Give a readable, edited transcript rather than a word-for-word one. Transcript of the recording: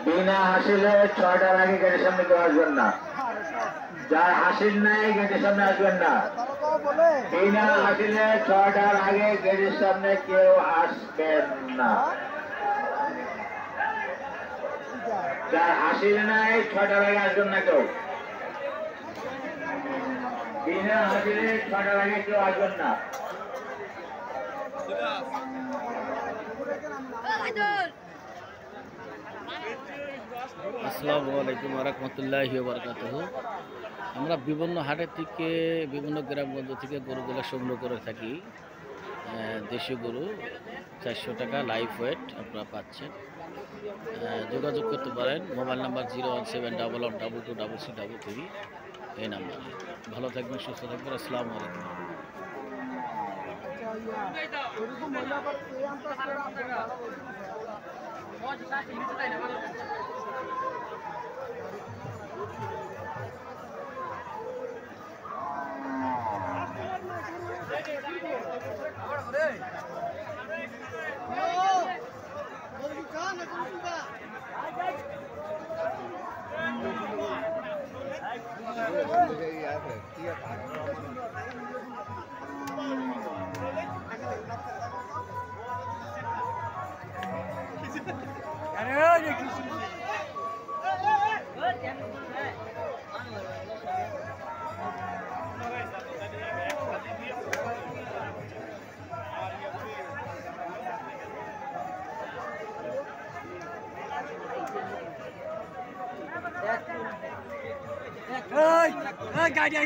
বিনা হাসিলে 6টার আগে গেটের সামনে কেউ আসবেন না। যার হাসিল নাই গেটের সামনে আসবেন না। বিনা হাসিলে 6টার আগে গেটের সামনে কেউ আসবেন না। যার হাসিল নাই 6টার আগে আসবেন না কেউ। বিনা হাসিলে 6টার আগে কেউ আসবেন না। আসসালামু আলাইকুম ওয়া রাহমাতুল্লাহি ওয়া বারাকাতুহু। আমরা বিভিন্ন হাটের থেকে বিভিন্ন গ্রামগঞ্জ থেকে গরুগুলো সংগ্রহ করে থাকি। দেশি গরু 400 টাকা লাইভ ওয়েট আপনারা পাচ্ছেন। যোগাযোগ করতে পারেন মোবাইল নাম্বার 01712122633 এই নাম্বারে। ভালো থাকবেন, সুস্থ থাকবেন। আসসালামু আলাইকুম। গাড়ি